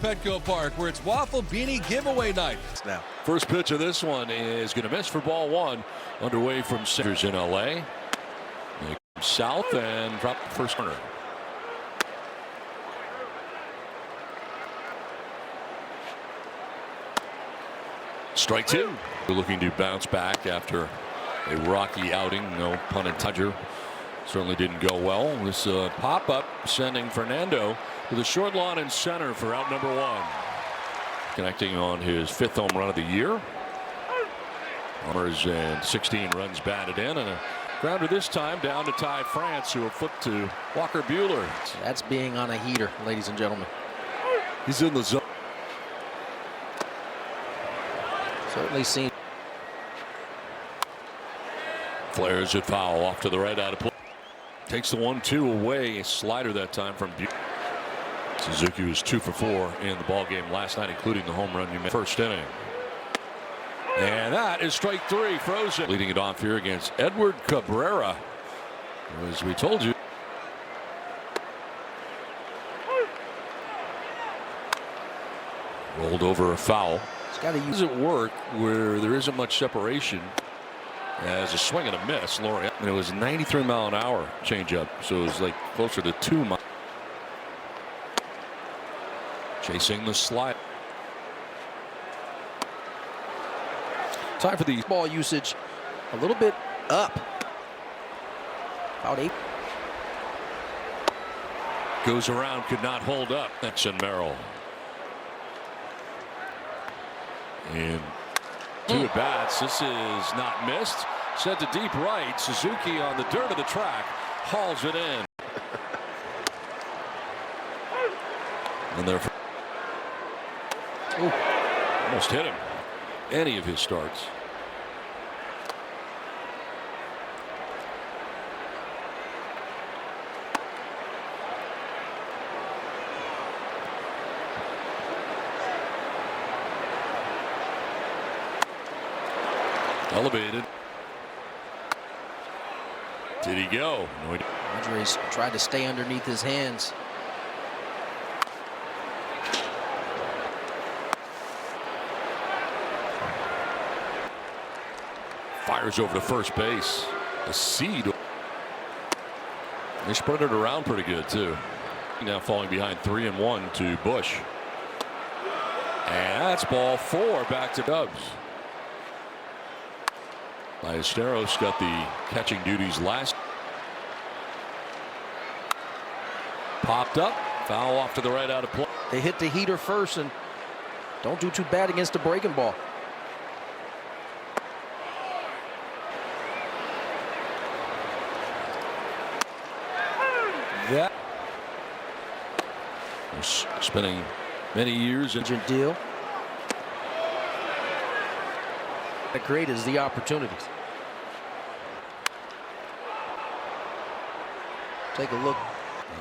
Petco Park, where it's Waffle Beanie giveaway night. Now, first pitch of this one is going to miss for ball one. Underway from centers in LA. They come south and drop the first corner. Strike two. We're looking to bounce back after a rocky outing. No pun intended. Certainly didn't go well. This pop-up sending Fernando to the short lawn in center for out number one. Connecting on his 5th home run of the year. Homers and 16 runs batted in, and a grounder this time down to Ty France, who will flip to Walker Buehler. that's being on a heater, ladies and gentlemen. He's in the zone. Certainly seen. Flares it foul off to the right out of play. Takes the 1-2 away. A slider that time from Buehler. Suzuki was 2 for 4 in the ball game last night, including the home run you made first inning. And that is strike 3, frozen. Leading it off here against Edward Cabrera, as we told you. Rolled over a foul. He's got to use Does it work where there isn't much separation? As a swing and a miss, Laurie. And it was 93 mile an hour changeup, so it was like closer to 2 miles. Chasing the slide. time for the ball usage a little bit up. About 8. Goes around, could not hold up. That's in Merrill. And 2 at bats. This is not missed. Sent to deep right. Suzuki on the dirt of the track hauls it in. And there, almost hit him. Any of his starts. Elevated. Did he go? No, he didn't. Padres tried to stay underneath his hands. Fires over to first base. The seed. They spread it around pretty good too. Now falling behind 3-1 to Bush. And that's ball 4 back to Dubs. Ballesteros got the catching duties last. Popped up. Foul off to the right out of play. They hit the heater first and don't do too bad against the breaking ball. That spending many years in deal. That great is the opportunities. Take a look.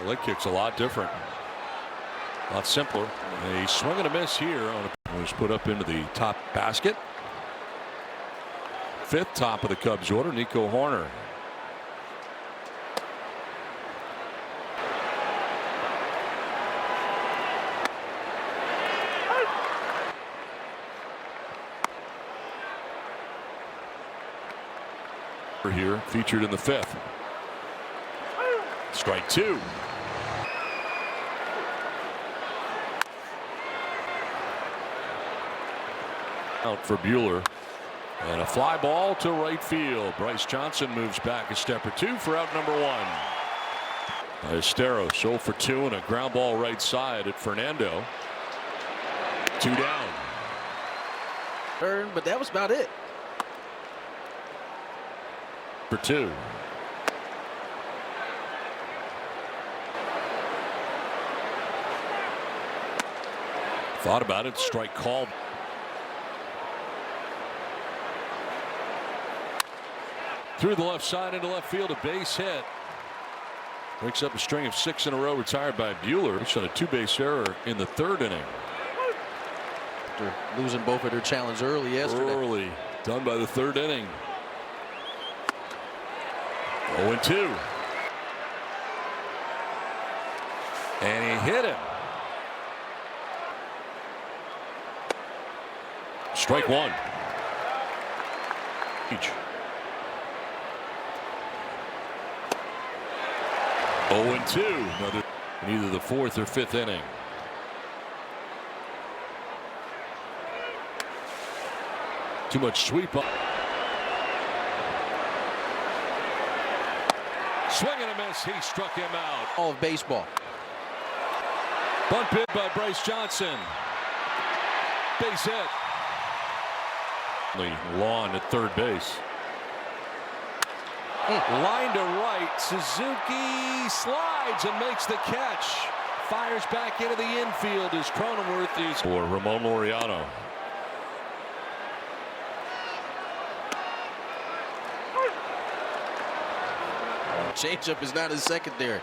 The leg kick's a lot different. A lot simpler. A swing and a miss here on a was put up into the top basket. 5th top of the Cubs order, Nico Horner. Here featured in the 5th. Strike 2. Out for Buehler, and a fly ball to right field. Bryce Johnson moves back a step or 2 for out number 1. Ballesteros 0 for 2 and a ground ball right side at Fernando. 2 down. Turn, but that was about it. For 2. Thought about it. Strike called. Through the left side into left field, a base hit. Breaks up a string of 6 in a row retired by Buehler. Which on a 2-base error in the 3rd inning. After losing both of their challenges early yesterday. Early. Done by the 3rd inning. 0-2. And he hit him. Strike one. Each. 0-2. Another in either the fourth or fifth inning. Too much sweep up. Swing and a miss. He struck him out. All of baseball. Bunt bid by Bryce Johnson. Base hit. Lawn at third base. Line to right. Suzuki slides and makes the catch. Fires back into the infield as Cronenworth is for Ramon Laureano. Changeup is not his secondary.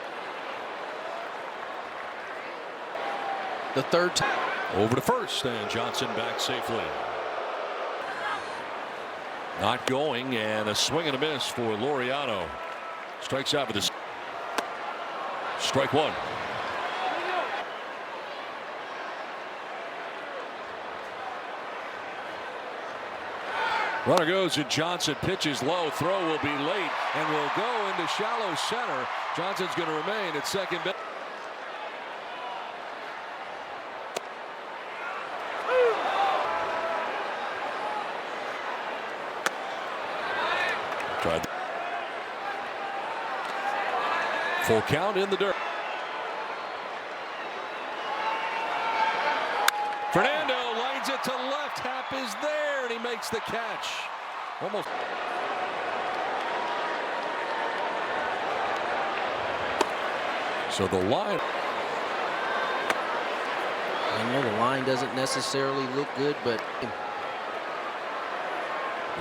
The third time. Over to first, and Johnson back safely. Not going, and a swing and a miss for Laureano. Strikes out with this. Strike one. Runner goes and Johnson pitches low. Throw will be late and will go into shallow center. Johnson's going to remain at second base. Tried. Full count in the dirt. Fernando lines it to left. Happ is there, and he makes the catch. Almost. So the line. I know the line doesn't necessarily look good, but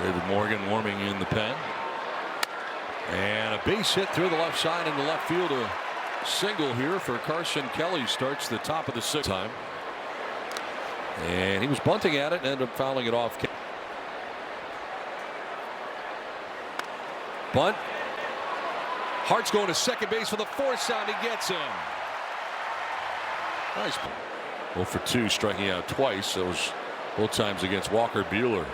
David Morgan warming in the pen. And a base hit through the left side into left field. A single here for Carson Kelly. Starts the top of the sixth time. And he was bunting at it and ended up fouling it off. Bunt. Hart's going to second base for the fourth out. He gets him. Nice. 0 for 2, striking out twice. Those both times against Walker Buehler.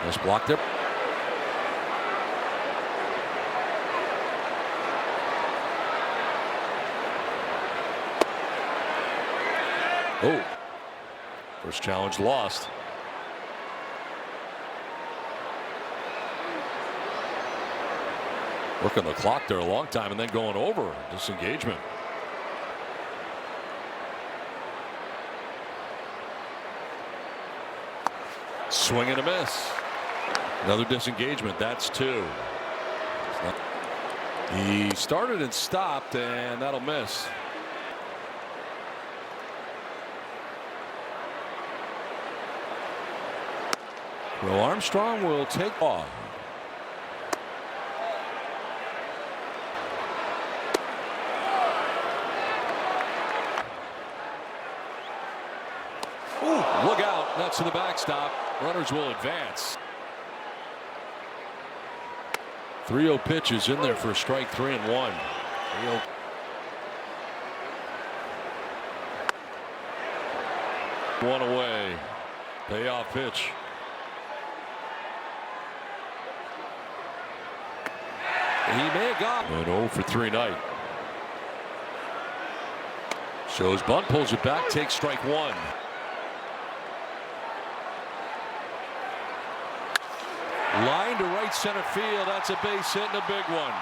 Nice block there. Oh, first challenge lost. Working the clock there a long time and then going over. Disengagement. Swing and a miss. Another disengagement. That's 2. He started and stopped, and that'll miss. Crow-Armstrong will take off. Ooh, look out. Nuts to the backstop. Runners will advance. 3-0 pitch is in there for strike 3 and 1. 3-0. One away. Payoff pitch. He may have got an 0 for 3 night. Shows bunt, pulls it back, takes strike 1. Line to right center field. That's a base hit and a big one.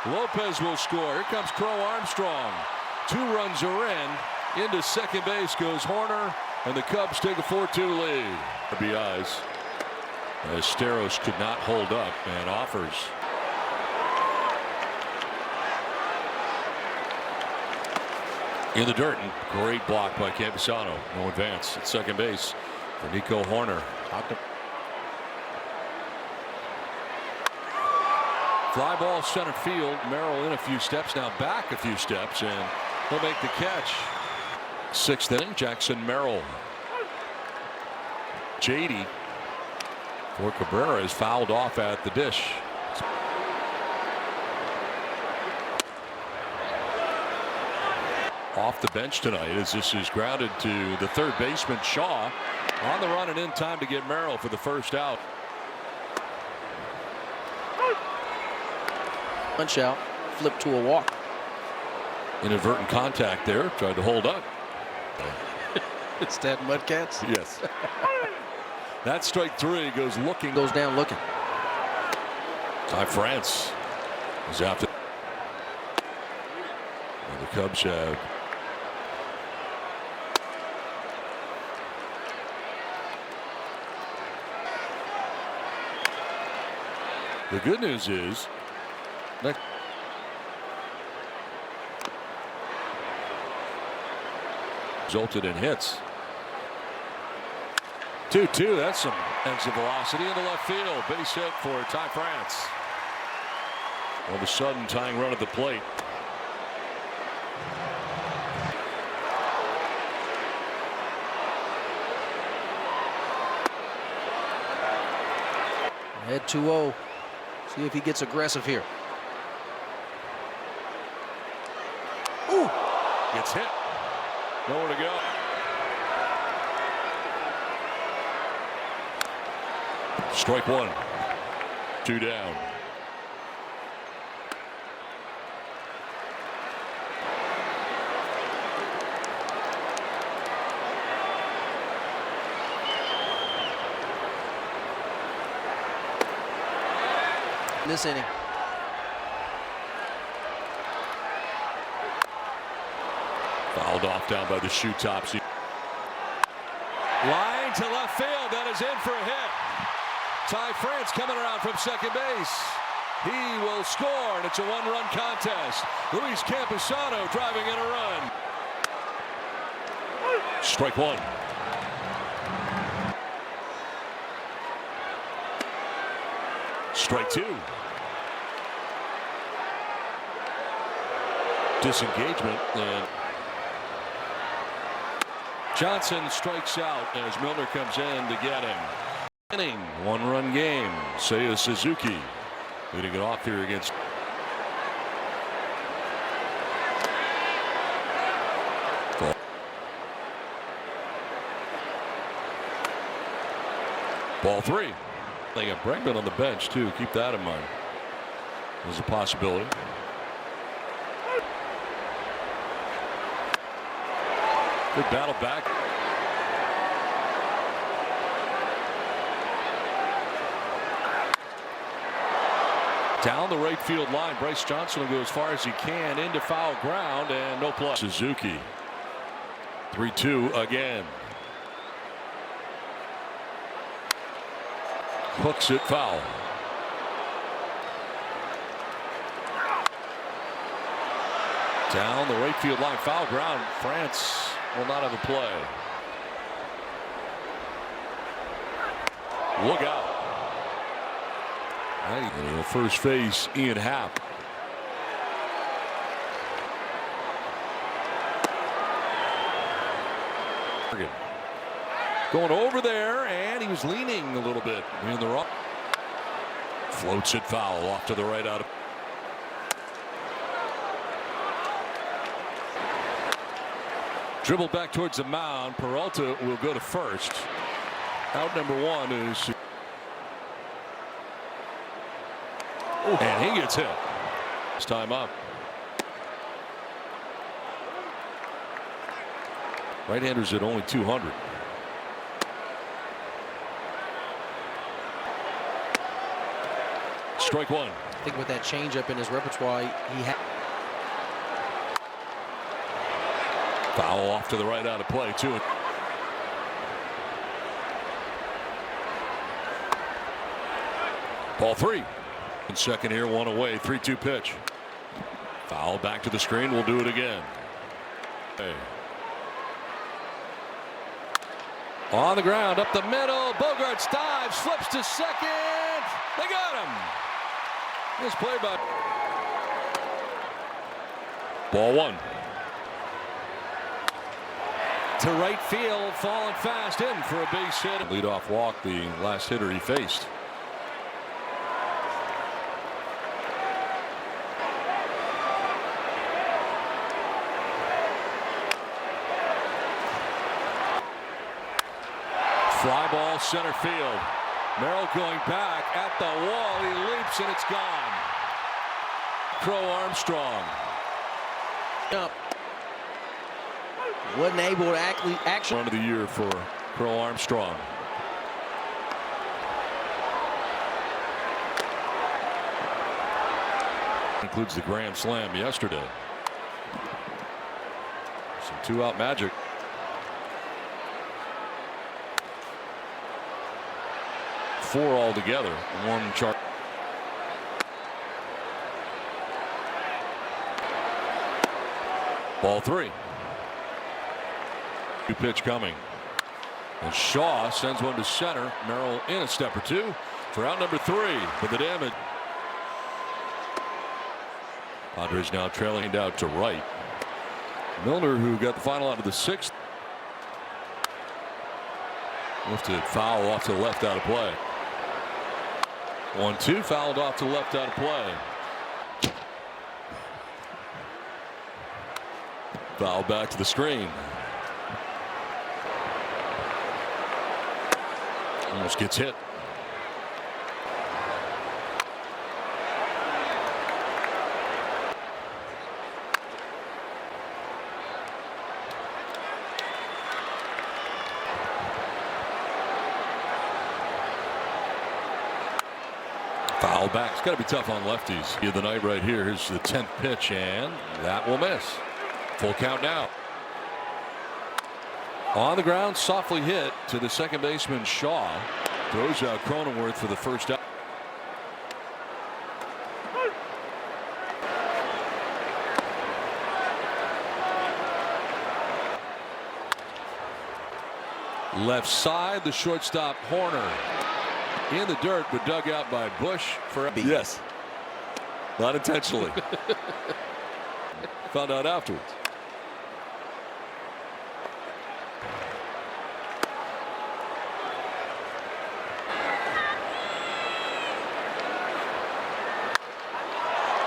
Lopez will score. Here comes Crow-Armstrong. 2 runs are in. Into second base goes Horner, and the Cubs take a 4-2 lead. RBIs. As Steros could not hold up and offers. In the dirt, and great block by Campusano. No advance at second base for Nico Horner. Fly ball center field. Merrill in a few steps, now back a few steps, and he'll make the catch. 6th inning, Jackson Merrill. JD for Cabrera is fouled off at the dish. off the bench tonight as this is grounded to the third baseman Shaw on the run and in time to get Merrill for the first out. Punch out, flip to a walk. Inadvertent contact there, tried to hold up. It's that Mudcats. Yes. That's strike three. Goes looking. Goes down looking. Ty France is after. And the Cubs have the good news is that resulted in hits. 2-2. That's some exit velocity into left field. Base hit for Ty France. All of a sudden, tying run at the plate. Head 2-0. See if he gets aggressive here. Ooh. Gets hit. Nowhere to go. Strike one. 2 down. This inning. Fouled off down by the shoe tops. Line to left field. That is in for a hit. Ty France coming around from second base. He will score, and it's a one-run contest. Luis Campusano driving in a run. Strike one. Strike two. Disengagement. And Johnson strikes out as Milner comes in to get him. Inning, one-run game. Seiya Suzuki leading it off here against. Ball three. They got Bregman on the bench too. Keep that in mind. There's a possibility. Good battle back. Down the right field line. Bryce Johnson will go as far as he can into foul ground and no play. Suzuki. 3-2 again. Hooks it foul. Down the right field line. Foul ground. France will not have a play. Look out. Hey, first face, Ian Happ. Going over there, and he was leaning a little bit in the wrong. Floats it foul off to the right out of. Dribble back towards the mound. Peralta will go to first. Out number one is. And he gets hit. It's time up. Right-handers at only 200. Strike one. I think with that changeup in his repertoire, he had. Foul off to the right out of play too. Ball three. In second here, one away, 3-2 pitch. Foul back to the screen. We'll do it again. Hey. On the ground, up the middle. Bogarts dives, flips to second. They got him. This play by. Ball one. To right field, falling fast in for a base hit. Leadoff walk, the last hitter he faced. Fly ball center field. Merrill going back at the wall. He leaps and it's gone. Crow-Armstrong. Wasn't able to actually Run of the year for Crow-Armstrong. Includes the grand slam yesterday. Some two-out magic. Four altogether. One chart. Ball three. Two pitch coming. And Shaw sends one to center. Merrill in a step or two for out number three. But the damage. Padres now trailing out to right. Milner, who got the final out of the sixth. Lifted foul off to the left out of play. 1-2 fouled off to the left out of play. Foul back to the screen. Almost gets hit. Foul back. It's got to be tough on lefties. Of the night right here. Here's the 10th pitch, and that will miss. Full count now. On the ground, softly hit to the second baseman Shaw. Throws out Cronenworth for the first out. Left side, the shortstop Horner. In the dirt, but dug out by Bush for a yes. Not intentionally. Found out afterwards.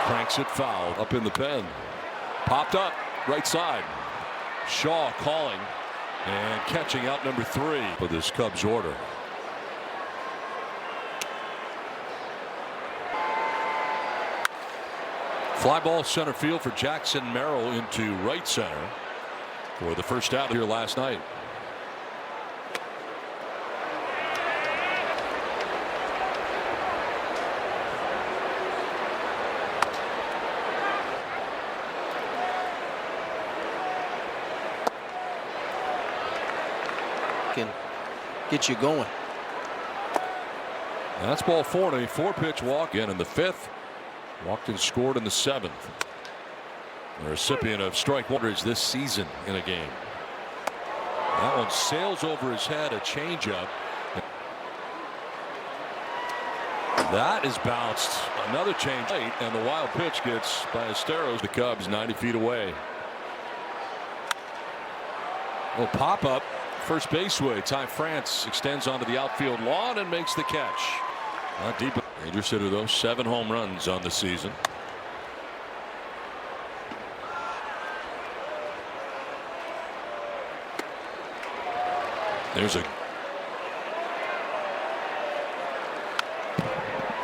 Cranks it foul up in the pen. Popped up right side. Shaw calling and catching out number three for this Cubs order. Fly ball center field for Jackson Merrill into right center for the first out here last night. Can get you going. That's ball four and a 4-pitch walk in the fifth. Walked and scored in the seventh. The recipient of strike one this season in a game. That one sails over his head, a changeup. That is bounced. Another change late, and the wild pitch gets by Esteros. The Cubs 90 feet away. Little pop up first baseway. Ty France extends onto the outfield lawn and makes the catch. Not deep. Dangerous hitter though. 7 home runs on the season. There's a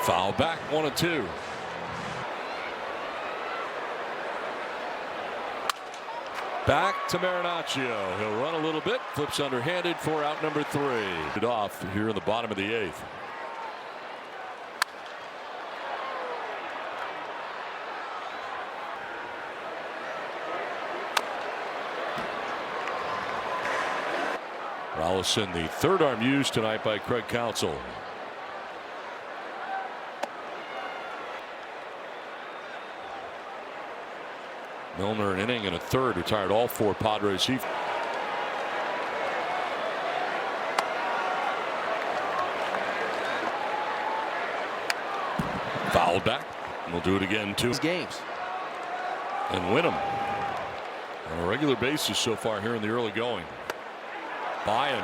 foul back. 1-2. Back to Marinaccio. He'll run a little bit. Flips underhanded for out number 3. It off here in the bottom of the 8th. Allison, the third arm used tonight by Craig Counsell. Milner an inning and a third, retired all 4 Padres. He fouled back. And we'll do it again 2 games and win them on a regular basis so far here in the early going. Buying.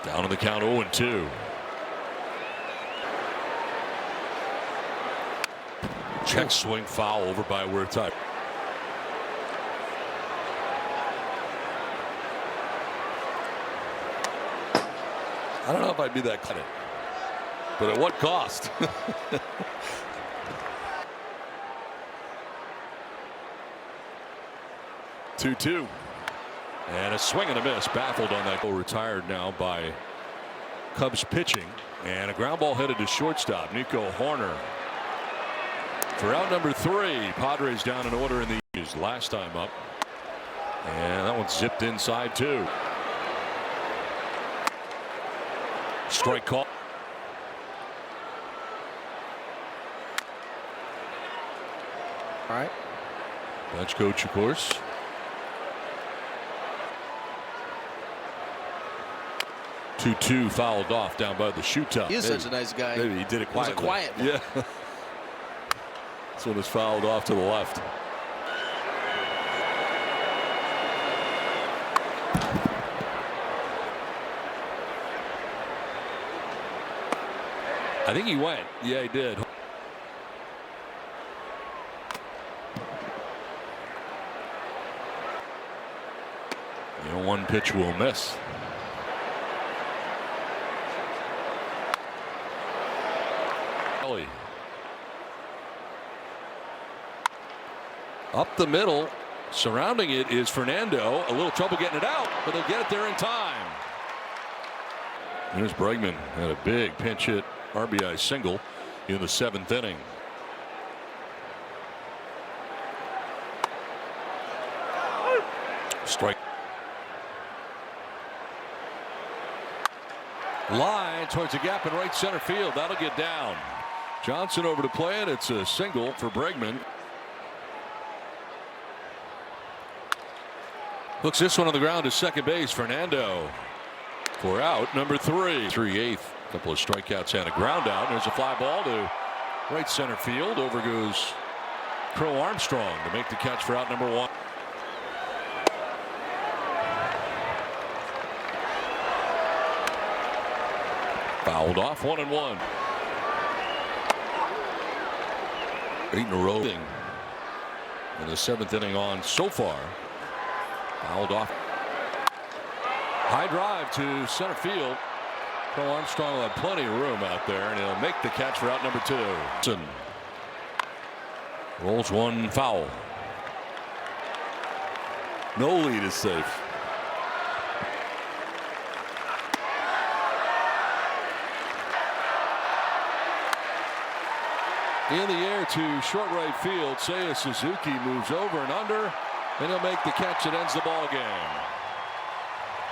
Down on the count 0-2. Check swing foul over by Wertheim. I don't know if I'd be that credit, but at what cost? 2-2. And a swing and a miss. Baffled on that. Retired now by Cubs pitching. And a ground ball headed to shortstop. Nico Horner. For out number 3. Padres down in order in the last time up. And that one's zipped inside too. Strike call. All right. Bench coach, of course. 2-2 fouled off down by the shoot top. He is such a nice guy. Maybe he did it quietly. It was a quiet one. Yeah. This one is fouled off to the left. I think he went. Yeah, he did. You know, one pitch will miss. Up the middle, surrounding it is Fernando. A little trouble getting it out, but they'll get it there in time. Here's Bregman had a big pinch hit RBI single in the 7th inning. Strike. Line towards the gap in right center field. That'll get down. Johnson over to play it. It's a single for Bregman. Hooks this one on the ground to second base. Fernando for out number 3. 3/8. Couple of strikeouts and a ground out. There's a fly ball to right center field. Over goes Crow-Armstrong to make the catch for out number 1. Fouled off. 1-1. 8 in a row in the 7th inning on so far. Fouled off. High drive to center field. Crow-Armstrong will have plenty of room out there, and he'll make the catch for out number 2. Rolls one foul. No lead is safe. In the air to short right field. Seiya Suzuki moves over and under, and he'll make the catch that ends the ball game.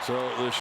So the